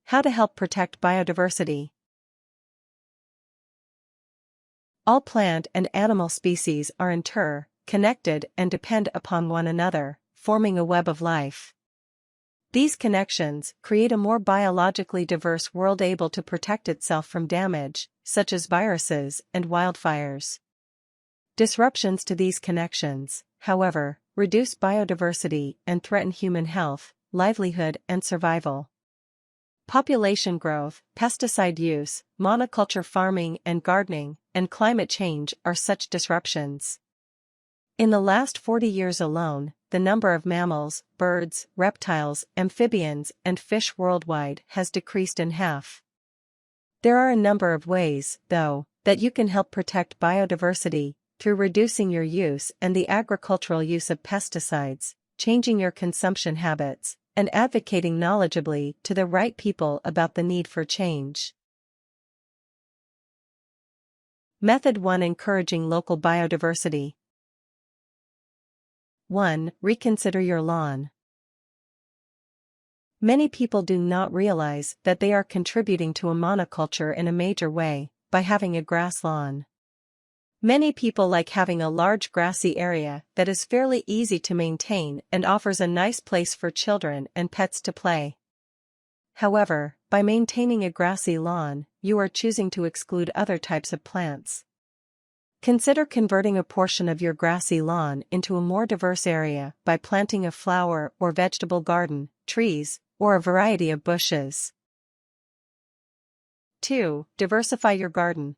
How to help protect biodiversity. All plant and animal species are interconnected and depend upon one another, forming a web of life. These connections create a more biologically diverse world able to protect itself from damage, such as viruses and wildfires. Disruptions to these connections, however, reduce biodiversity and threaten human health, livelihood and survival. Population growth, pesticide use, monoculture farming and gardening, and climate change are such disruptions. In the last 40 years alone, the number of mammals, birds, reptiles, amphibians, and fish worldwide has decreased in half. There are a number of ways, though, that you can help protect biodiversity, through reducing your use and the agricultural use of pesticides, changing your consumption habits, and advocating knowledgeably to the right people about the need for change. Method 1: Encouraging local biodiversity. 1. Reconsider your lawn. Many people do not realize that they are contributing to a monoculture in a major way by having a grass lawn. Many people like having a large grassy area that is fairly easy to maintain and offers a nice place for children and pets to play. However, by maintaining a grassy lawn, you are choosing to exclude other types of plants. Consider converting a portion of your grassy lawn into a more diverse area by planting a flower or vegetable garden, trees, or a variety of bushes. 2. Diversify your garden.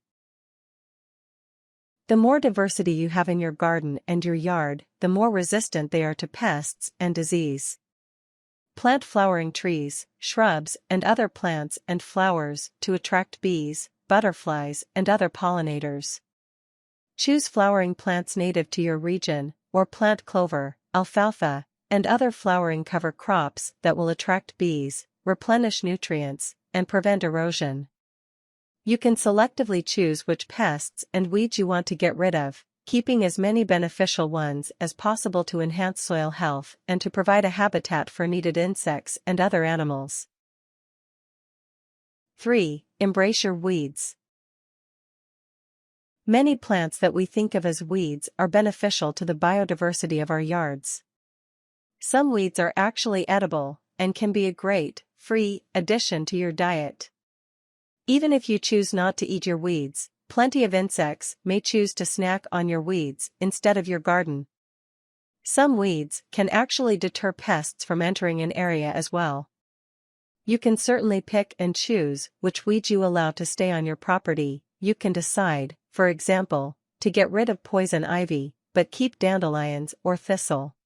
The more diversity you have in your garden and your yard, the more resistant they are to pests and disease. Plant flowering trees, shrubs, and other plants and flowers to attract bees, butterflies, and other pollinators. Choose flowering plants native to your region, or plant clover, alfalfa, and other flowering cover crops that will attract bees, replenish nutrients, and prevent erosion. You can selectively choose which pests and weeds you want to get rid of, keeping as many beneficial ones as possible to enhance soil health and to provide a habitat for needed insects and other animals. 3. Embrace your weeds. Many plants that we think of as weeds are beneficial to the biodiversity of our yards. Some weeds are actually edible and can be a great, free addition to your diet. Even if you choose not to eat your weeds, plenty of insects may choose to snack on your weeds instead of your garden. Some weeds can actually deter pests from entering an area as well. You can certainly pick and choose which weeds you allow to stay on your property. You can decide, for example, to get rid of poison ivy, but keep dandelions or thistle.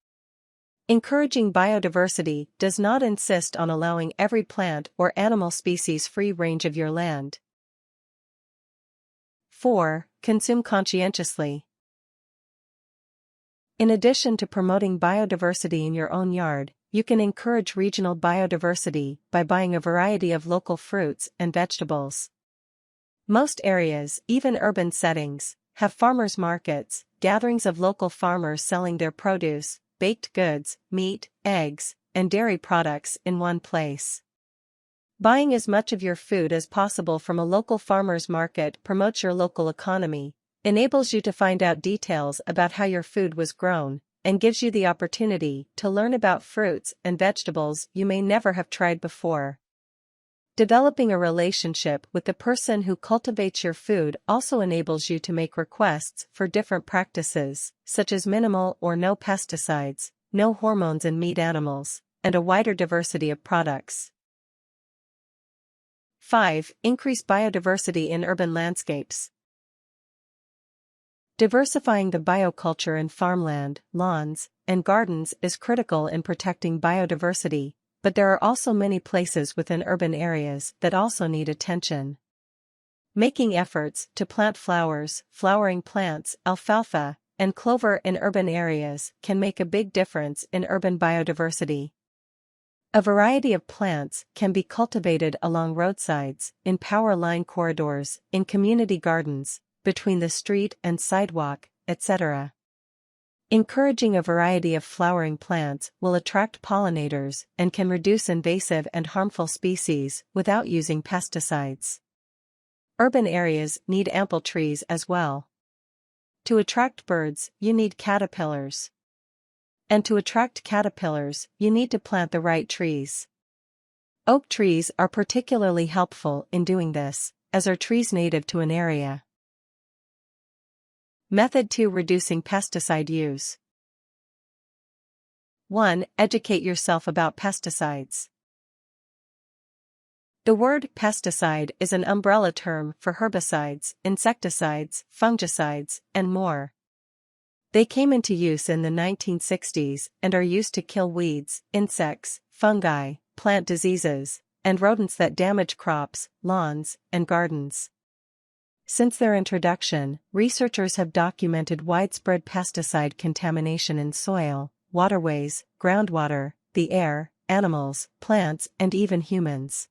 Encouraging biodiversity does not insist on allowing every plant or animal species free range of your land. 4. Consume conscientiously. In addition to promoting biodiversity in your own yard, you can encourage regional biodiversity by buying a variety of local fruits and vegetables. Most areas, even urban settings, have farmers markets, gatherings of local farmers selling their produce, baked goods, meat, eggs, and dairy products in one place. Buying as much of your food as possible from a local farmer's market promotes your local economy, enables you to find out details about how your food was grown, and gives you the opportunity to learn about fruits and vegetables you may never have tried before. Developing a relationship with the person who cultivates your food also enables you to make requests for different practices, such as minimal or no pesticides, no hormones in meat animals, and a wider diversity of products. 5. Increase biodiversity in urban landscapes. Diversifying the bioculture in farmland, lawns, and gardens is critical in protecting biodiversity, but there are also many places within urban areas that also need attention. Making efforts to plant flowers, flowering plants, alfalfa, and clover in urban areas can make a big difference in urban biodiversity. A variety of plants can be cultivated along roadsides, in power line corridors, in community gardens, between the street and sidewalk, etc. Encouraging a variety of flowering plants will attract pollinators and can reduce invasive and harmful species without using pesticides. Urban areas need ample trees as well. To attract birds, you need caterpillars. And to attract caterpillars, you need to plant the right trees. Oak trees are particularly helpful in doing this, as are trees native to an area. Method 2: Reducing pesticide use. 1. Educate yourself about pesticides. The word pesticide is an umbrella term for herbicides, insecticides, fungicides, and more. They came into use in the 1960s and are used to kill weeds, insects, fungi, plant diseases, and rodents that damage crops, lawns, and gardens. Since their introduction, researchers have documented widespread pesticide contamination in soil, waterways, groundwater, the air, animals, plants, and even humans.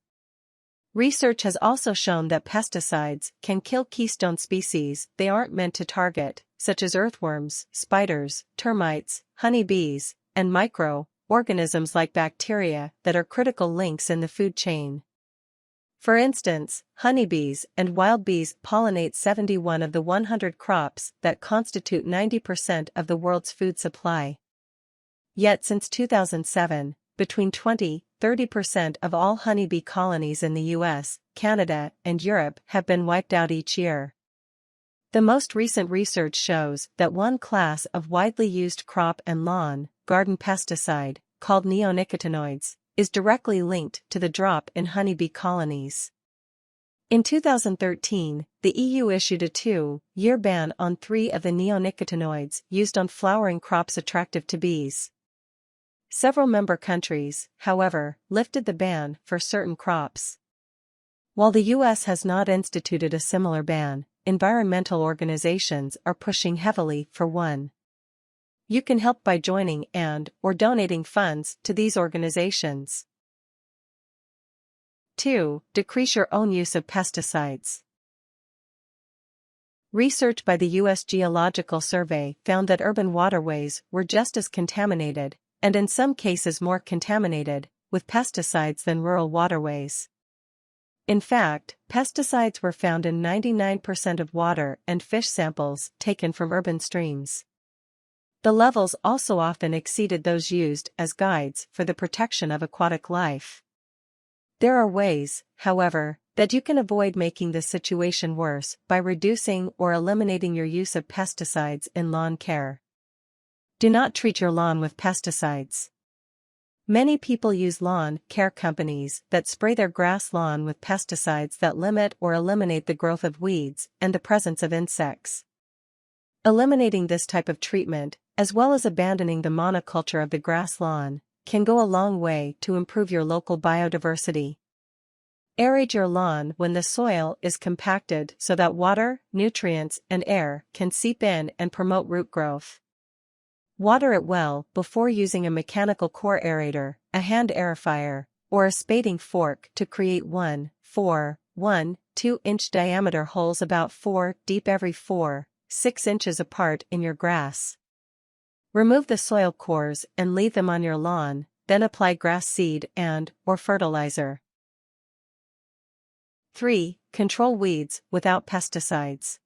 Research has also shown that pesticides can kill keystone species they aren't meant to target, such as earthworms, spiders, termites, honeybees, and micro-organisms like bacteria that are critical links in the food chain. For instance, honeybees and wild bees pollinate 71 of the 100 crops that constitute 90% of the world's food supply. Yet since 2007, between 20–30% of all honeybee colonies in the US, Canada, and Europe have been wiped out each year. The most recent research shows that one class of widely used crop and lawn, garden pesticide, called neonicotinoids, is directly linked to the drop in honeybee colonies. In 2013, the EU issued a 2-year ban on 3 of the neonicotinoids used on flowering crops attractive to bees. Several member countries, however, lifted the ban for certain crops. While the US has not instituted a similar ban, environmental organizations are pushing heavily for one. You can help by joining and/or donating funds to these organizations. 2. Decrease your own use of pesticides. Research by the U.S. Geological Survey found that urban waterways were just as contaminated, and in some cases more contaminated, with pesticides than rural waterways. In fact, pesticides were found in 99% of water and fish samples taken from urban streams. The levels also often exceeded those used as guides for the protection of aquatic life. There are ways, however, that you can avoid making the situation worse by reducing or eliminating your use of pesticides in lawn care. Do not treat your lawn with pesticides. Many people use lawn care companies that spray their grass lawn with pesticides that limit or eliminate the growth of weeds and the presence of insects. Eliminating this type of treatment, as well as abandoning the monoculture of the grass lawn, can go a long way to improve your local biodiversity. Aerate your lawn when the soil is compacted so that water, nutrients, and air can seep in and promote root growth. Water it well before using a mechanical core aerator, a hand aerifier, or a spading fork to create 1–2-inch diameter holes about 4 deep every 4–6 inches apart in your grass. Remove the soil cores and leave them on your lawn, then apply grass seed and/or fertilizer. 3. Control weeds without pesticides.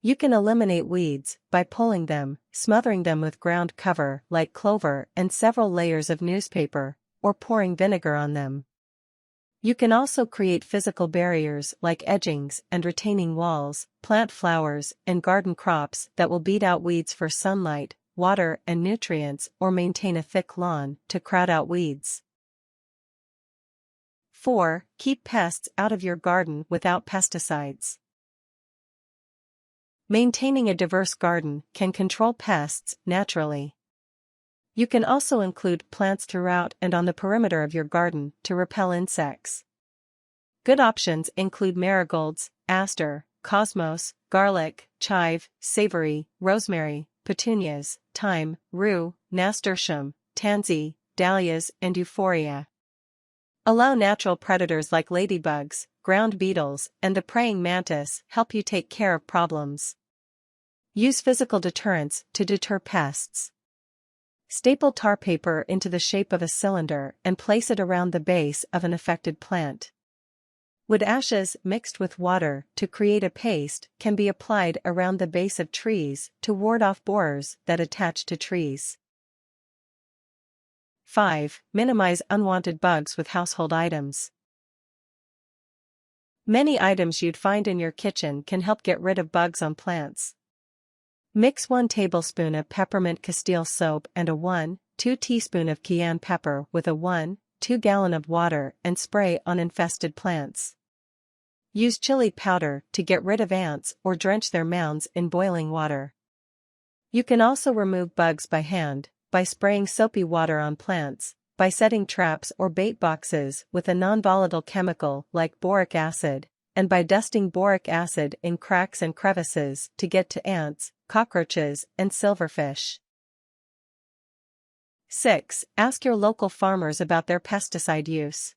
You can eliminate weeds by pulling them, smothering them with ground cover like clover and several layers of newspaper, or pouring vinegar on them. You can also create physical barriers like edgings and retaining walls, plant flowers and garden crops that will beat out weeds for sunlight, water and nutrients, or maintain a thick lawn to crowd out weeds. 4. Keep pests out of your garden without pesticides. Maintaining a diverse garden can control pests naturally. You can also include plants throughout and on the perimeter of your garden to repel insects. Good options include marigolds, aster, cosmos, garlic, chive, savory, rosemary, petunias, thyme, rue, nasturtium, tansy, dahlias, and euphorbia. Allow natural predators like ladybugs, ground beetles, and the praying mantis help you take care of problems. Use physical deterrents to deter pests. Staple tar paper into the shape of a cylinder and place it around the base of an affected plant. Wood ashes mixed with water to create a paste can be applied around the base of trees to ward off borers that attach to trees. 5. Minimize unwanted bugs with household items. Many items you'd find in your kitchen can help get rid of bugs on plants. Mix 1 tablespoon of peppermint castile soap and a 1-2 teaspoon of cayenne pepper with a 1-2 gallon of water and spray on infested plants. Use chili powder to get rid of ants or drench their mounds in boiling water. You can also remove bugs by hand, by spraying soapy water on plants, by setting traps or bait boxes with a non-volatile chemical like boric acid, and by dusting boric acid in cracks and crevices to get to ants, cockroaches, and silverfish. 6. Ask your local farmers about their pesticide use.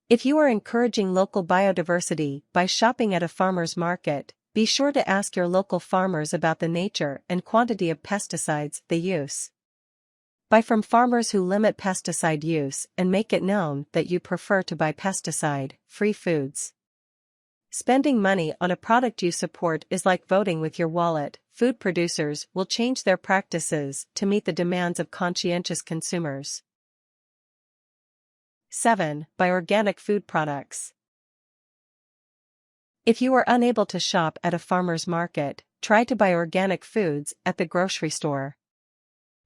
If you are encouraging local biodiversity by shopping at a farmer's market, be sure to ask your local farmers about the nature and quantity of pesticides they use. Buy from farmers who limit pesticide use and make it known that you prefer to buy pesticide-free foods. Spending money on a product you support is like voting with your wallet. Food producers will change their practices to meet the demands of conscientious consumers. 7. Buy organic food products. If you are unable to shop at a farmer's market, try to buy organic foods at the grocery store.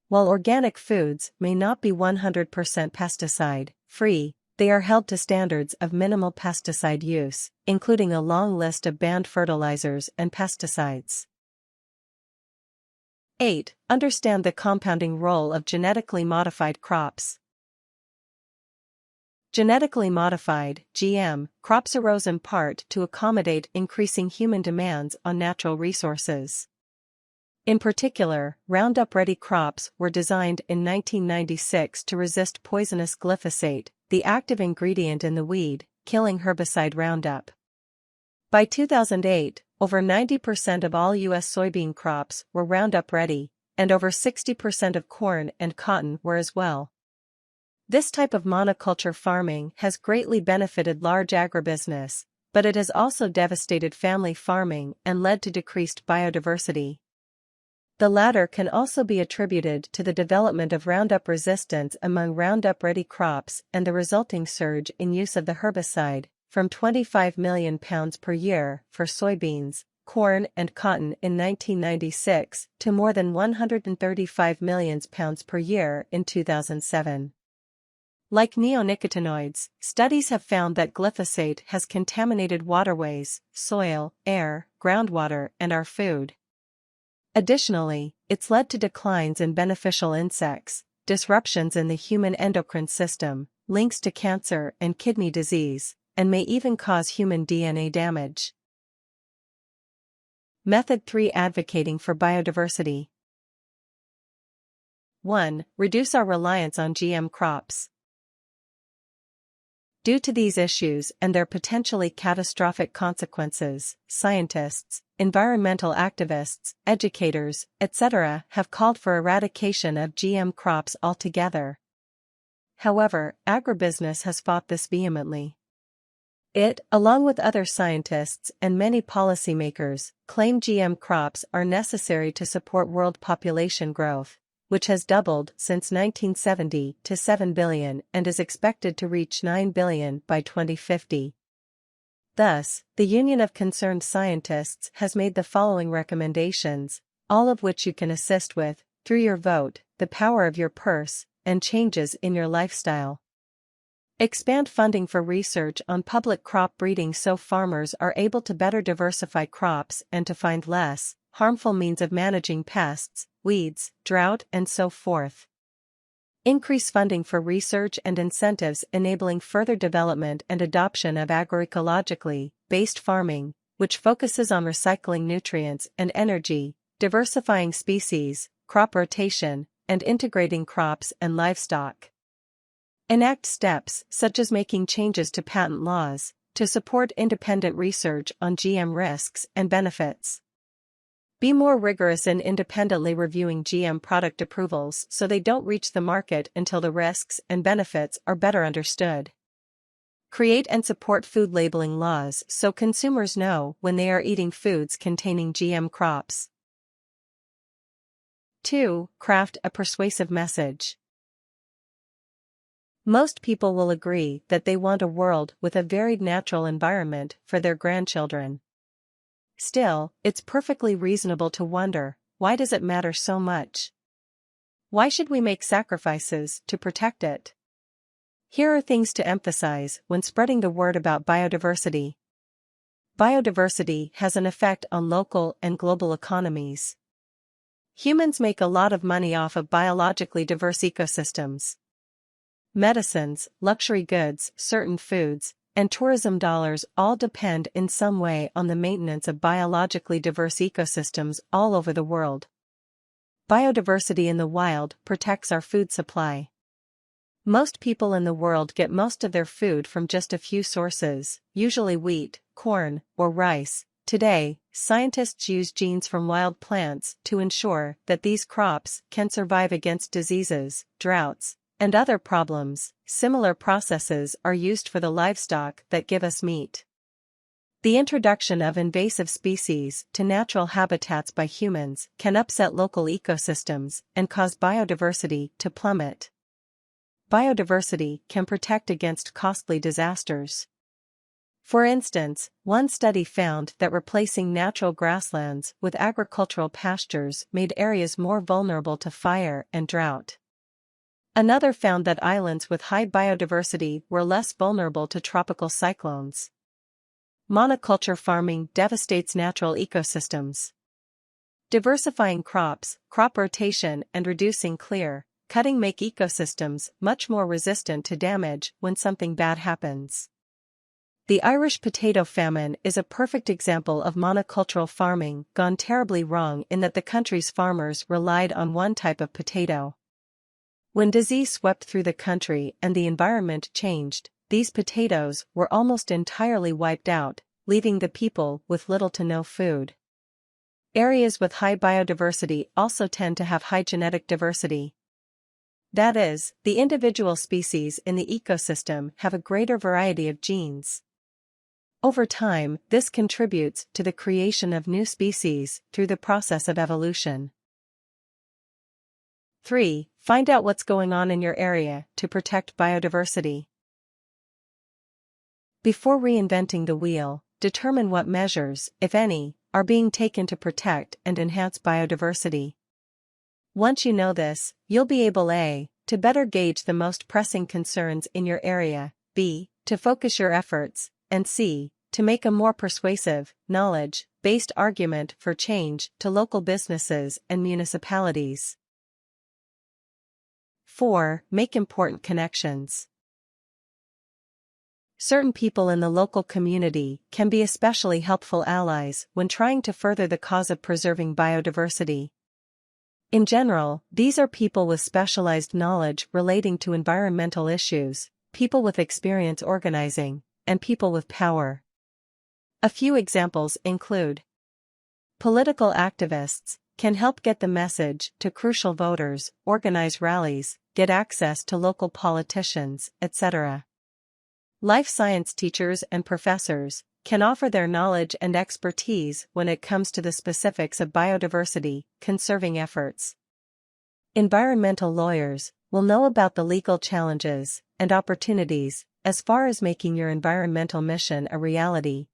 While organic foods may not be 100% pesticide-free, they are held to standards of minimal pesticide use, including a long list of banned fertilizers and pesticides. 8. Understand the compounding role of genetically modified crops. Genetically modified (GM) crops arose in part to accommodate increasing human demands on natural resources. In particular, Roundup-ready crops were designed in 1996 to resist poisonous glyphosate, the active ingredient in the weed-killing herbicide Roundup. By 2008, over 90% of all U.S. soybean crops were Roundup-ready, and over 60% of corn and cotton were as well. This type of monoculture farming has greatly benefited large agribusiness, but it has also devastated family farming and led to decreased biodiversity. The latter can also be attributed to the development of Roundup resistance among Roundup-ready crops and the resulting surge in use of the herbicide, from 25 million pounds per year for soybeans, corn and cotton in 1996 to more than 135 million pounds per year in 2007. Like neonicotinoids, studies have found that glyphosate has contaminated waterways, soil, air, groundwater, and our food. Additionally, it's led to declines in beneficial insects, disruptions in the human endocrine system, links to cancer and kidney disease, and may even cause human DNA damage. Method 3: Advocating for biodiversity. 1. Reduce our reliance on GM crops. Due to these issues and their potentially catastrophic consequences, scientists, environmental activists, educators, etc., have called for eradication of GM crops altogether. However, agribusiness has fought this vehemently. It, along with other scientists and many policymakers, claim GM crops are necessary to support world population growth, which has doubled since 1970 to 7 billion and is expected to reach 9 billion by 2050. Thus, the Union of Concerned Scientists has made the following recommendations, all of which you can assist with, through your vote, the power of your purse, and changes in your lifestyle. Expand funding for research on public crop breeding so farmers are able to better diversify crops and to find less harmful means of managing pests, weeds, drought, and so forth. Increase funding for research and incentives enabling further development and adoption of agroecologically based farming, which focuses on recycling nutrients and energy, diversifying species, crop rotation, and integrating crops and livestock. Enact steps such as making changes to patent laws to support independent research on GM risks and benefits. Be more rigorous in independently reviewing GM product approvals so they don't reach the market until the risks and benefits are better understood. Create and support food labeling laws so consumers know when they are eating foods containing GM crops. 2. Craft a persuasive message. Most people will agree that they want a world with a varied natural environment for their grandchildren. Still, it's perfectly reasonable to wonder, why does it matter so much? Why should we make sacrifices to protect it? Here are things to emphasize when spreading the word about biodiversity. Biodiversity has an effect on local and global economies. Humans make a lot of money off of biologically diverse ecosystems. Medicines, luxury goods, certain foods, and tourism dollars all depend in some way on the maintenance of biologically diverse ecosystems all over the world. Biodiversity in the wild protects our food supply. Most people in the world get most of their food from just a few sources, usually wheat, corn, or rice. Today, scientists use genes from wild plants to ensure that these crops can survive against diseases, droughts, and other problems. Similar processes are used for the livestock that give us meat. The introduction of invasive species to natural habitats by humans can upset local ecosystems and cause biodiversity to plummet. Biodiversity can protect against costly disasters. For instance, one study found that replacing natural grasslands with agricultural pastures made areas more vulnerable to fire and drought. Another found that islands with high biodiversity were less vulnerable to tropical cyclones. Monoculture farming devastates natural ecosystems. Diversifying crops, crop rotation, and reducing cutting make ecosystems much more resistant to damage when something bad happens. The Irish potato famine is a perfect example of monocultural farming gone terribly wrong in that the country's farmers relied on one type of potato. When disease swept through the country and the environment changed, these potatoes were almost entirely wiped out, leaving the people with little to no food. Areas with high biodiversity also tend to have high genetic diversity. That is, the individual species in the ecosystem have a greater variety of genes. Over time, this contributes to the creation of new species through the process of evolution. 3. Find out what's going on in your area to protect biodiversity. Before reinventing the wheel, determine what measures, if any, are being taken to protect and enhance biodiversity. Once you know this, you'll be able A. to better gauge the most pressing concerns in your area, B. to focus your efforts, and C. to make a more persuasive, knowledge-based argument for change to local businesses and municipalities. 4. Make important connections. Certain people in the local community can be especially helpful allies when trying to further the cause of preserving biodiversity. In general, these are people with specialized knowledge relating to environmental issues, people with experience organizing, and people with power. A few examples include: political activists can help get the message to crucial voters, organize rallies, get access to local politicians, etc. Life science teachers and professors can offer their knowledge and expertise when it comes to the specifics of biodiversity conserving efforts. Environmental lawyers will know about the legal challenges and opportunities as far as making your environmental mission a reality.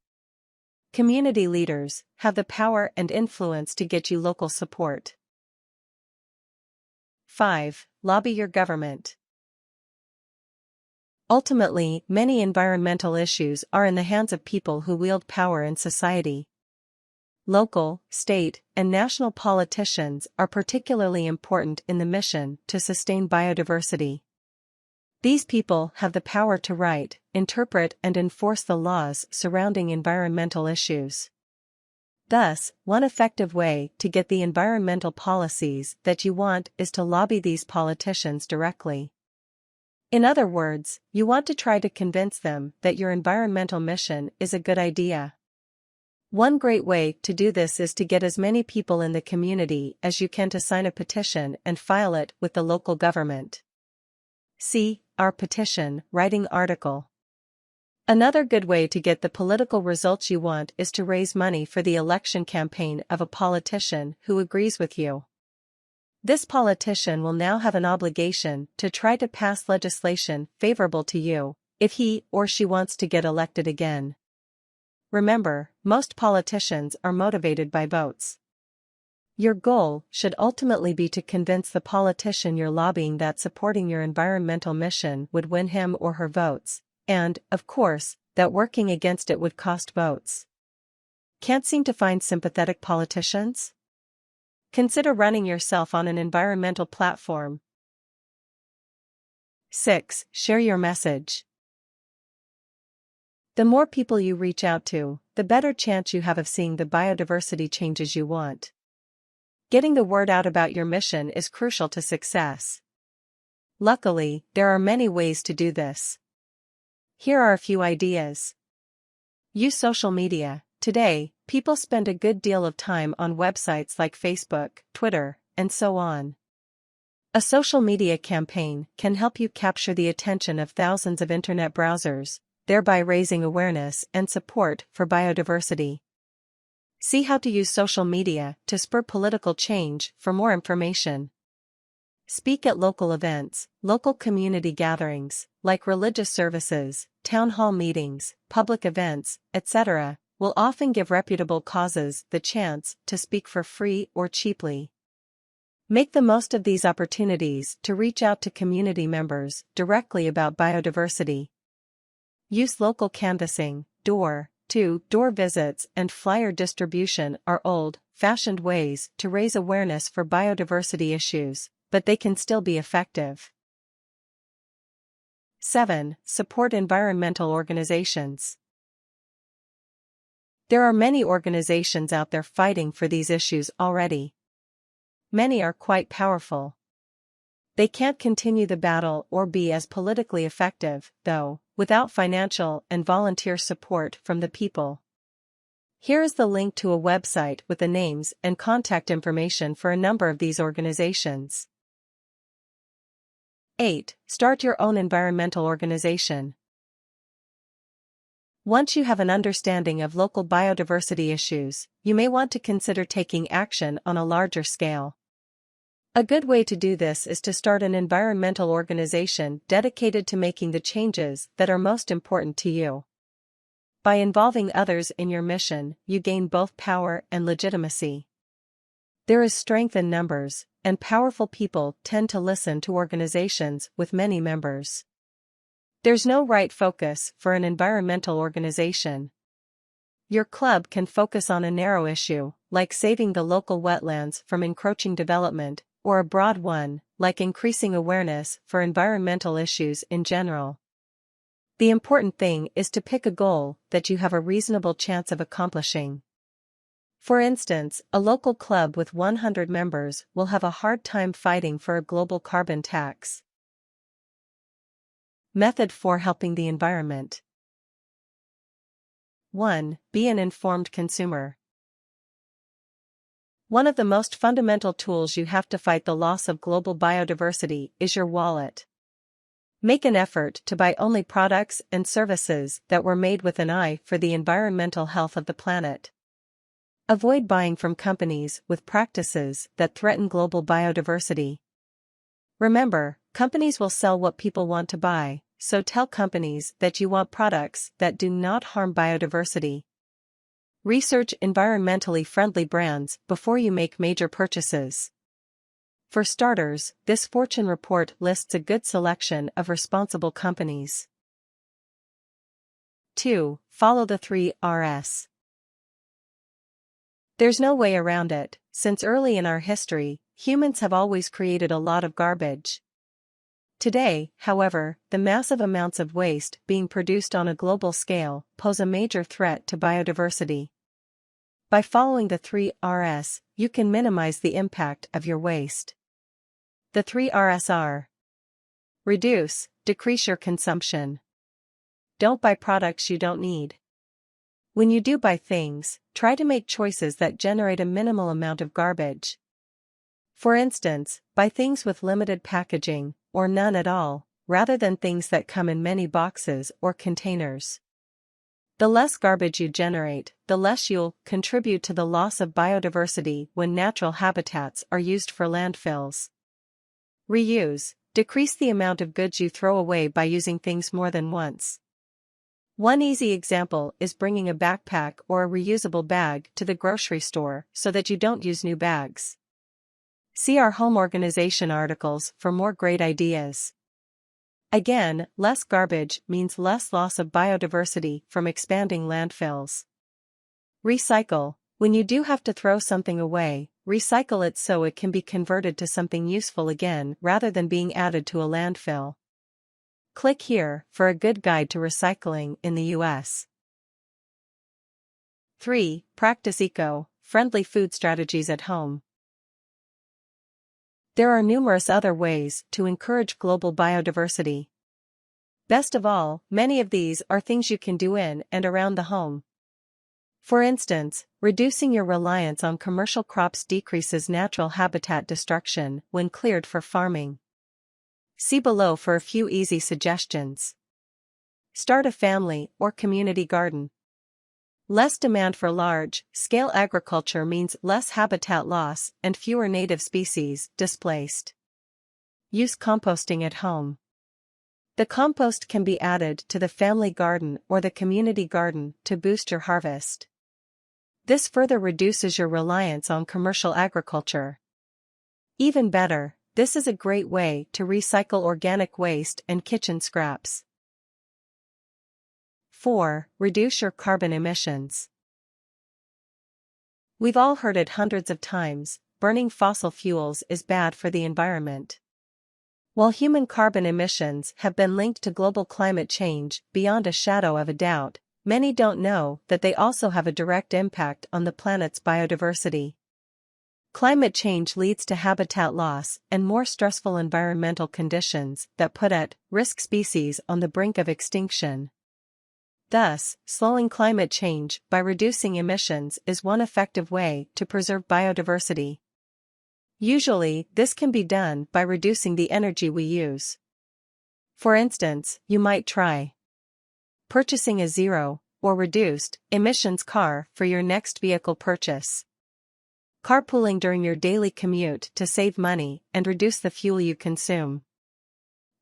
Community leaders have the power and influence to get you local support. 5. Lobby your government. Ultimately, many environmental issues are in the hands of people who wield power in society. Local, state, and national politicians are particularly important in the mission to sustain biodiversity. These people have the power to write, interpret, and enforce the laws surrounding environmental issues. Thus, one effective way to get the environmental policies that you want is to lobby these politicians directly. In other words, you want to try to convince them that your environmental mission is a good idea. One great way to do this is to get as many people in the community as you can to sign a petition and file it with the local government. See our petition writing article. Another good way to get the political results you want is to raise money for the election campaign of a politician who agrees with you. This politician will now have an obligation to try to pass legislation favorable to you, if he or she wants to get elected again. Remember, most politicians are motivated by votes. Your goal should ultimately be to convince the politician you're lobbying that supporting your environmental mission would win him or her votes, and, of course, that working against it would cost votes. Can't seem to find sympathetic politicians? Consider running yourself on an environmental platform. 6. Share your message. The more people you reach out to, the better chance you have of seeing the biodiversity changes you want. Getting the word out about your mission is crucial to success. Luckily, there are many ways to do this. Here are a few ideas. Use social media. Today, people spend a good deal of time on websites like Facebook, Twitter, and so on. A social media campaign can help you capture the attention of thousands of internet browsers, thereby raising awareness and support for biodiversity. See how to use social media to spur political change. For more information, speak at local events. Local community gatherings, like religious services, town hall meetings, public events, etc., will often give reputable causes the chance to speak for free or cheaply. Make the most of these opportunities to reach out to community members directly about biodiversity. Use local canvassing, door-to-door visits, and flyer distribution are old-fashioned ways to raise awareness for biodiversity issues, but they can still be effective. 7. Support environmental organizations. There are many organizations out there fighting for these issues already. Many are quite powerful. They can't continue the battle or be as politically effective, though, without financial and volunteer support from the people. Here is the link to a website with the names and contact information for a number of these organizations. 8. Start your own environmental organization. Once you have an understanding of local biodiversity issues, you may want to consider taking action on a larger scale. A good way to do this is to start an environmental organization dedicated to making the changes that are most important to you. By involving others in your mission, you gain both power and legitimacy. There is strength in numbers, and powerful people tend to listen to organizations with many members. There's no right focus for an environmental organization. Your club can focus on a narrow issue, like saving the local wetlands from encroaching development, or a broad one, like increasing awareness for environmental issues in general. The important thing is to pick a goal that you have a reasonable chance of accomplishing. For instance, a local club with 100 members will have a hard time fighting for a global carbon tax. Method for helping the environment. 1. Be an informed consumer. One of the most fundamental tools you have to fight the loss of global biodiversity is your wallet. Make an effort to buy only products and services that were made with an eye for the environmental health of the planet. Avoid buying from companies with practices that threaten global biodiversity. Remember, companies will sell what people want to buy, so tell companies that you want products that do not harm biodiversity. Research environmentally friendly brands before you make major purchases. For starters, this Fortune report lists a good selection of responsible companies. 2. Follow the 3 Rs. There's no way around it. Since early in our history, humans have always created a lot of garbage. Today, however, the massive amounts of waste being produced on a global scale pose a major threat to biodiversity. By following the 3 Rs, you can minimize the impact of your waste. The 3 Rs are: decrease your consumption. Don't buy products you don't need. When you do buy things, try to make choices that generate a minimal amount of garbage. For instance, buy things with limited packaging, or none at all, rather than things that come in many boxes or containers. The less garbage you generate, the less you'll contribute to the loss of biodiversity when natural habitats are used for landfills. Reuse. Decrease the amount of goods you throw away by using things more than once. One easy example is bringing a backpack or a reusable bag to the grocery store so that you don't use new bags. See our home organization articles for more great ideas. Again, less garbage means less loss of biodiversity from expanding landfills. Recycle. When you do have to throw something away, recycle it so it can be converted to something useful again rather than being added to a landfill. Click here for a good guide to recycling in the US. 3. Practice eco-friendly food strategies at home. There are numerous other ways to encourage global biodiversity. Best of all, many of these are things you can do in and around the home. For instance, reducing your reliance on commercial crops decreases natural habitat destruction when cleared for farming. See below for a few easy suggestions. Start a family or community garden. Less demand for large-scale agriculture means less habitat loss and fewer native species displaced. Use composting at home. The compost can be added to the family garden or the community garden to boost your harvest. This further reduces your reliance on commercial agriculture. Even better, this is a great way to recycle organic waste and kitchen scraps. 4. Reduce your carbon emissions. We've all heard it hundreds of times, burning fossil fuels is bad for the environment. While human carbon emissions have been linked to global climate change beyond a shadow of a doubt, many don't know that they also have a direct impact on the planet's biodiversity. Climate change leads to habitat loss and more stressful environmental conditions that put at risk species on the brink of extinction. Thus, slowing climate change by reducing emissions is one effective way to preserve biodiversity. Usually, this can be done by reducing the energy we use. For instance, you might try purchasing a zero or reduced emissions car for your next vehicle purchase. Carpooling during your daily commute to save money and reduce the fuel you consume.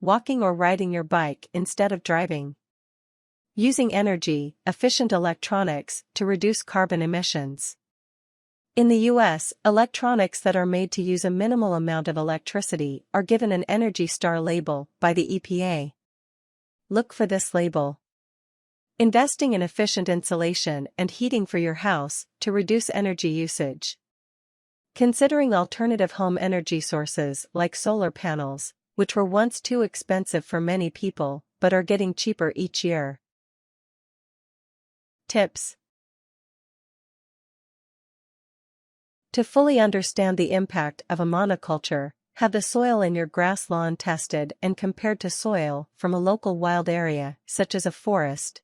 Walking or riding your bike instead of driving. Using energy-efficient electronics to reduce carbon emissions. In the US, electronics that are made to use a minimal amount of electricity are given an Energy Star label by the EPA. Look for this label. Investing in efficient insulation and heating for your house to reduce energy usage. Considering alternative home energy sources like solar panels, which were once too expensive for many people, but are getting cheaper each year. Tips. To fully understand the impact of a monoculture, have the soil in your grass lawn tested and compared to soil from a local wild area, such as a forest,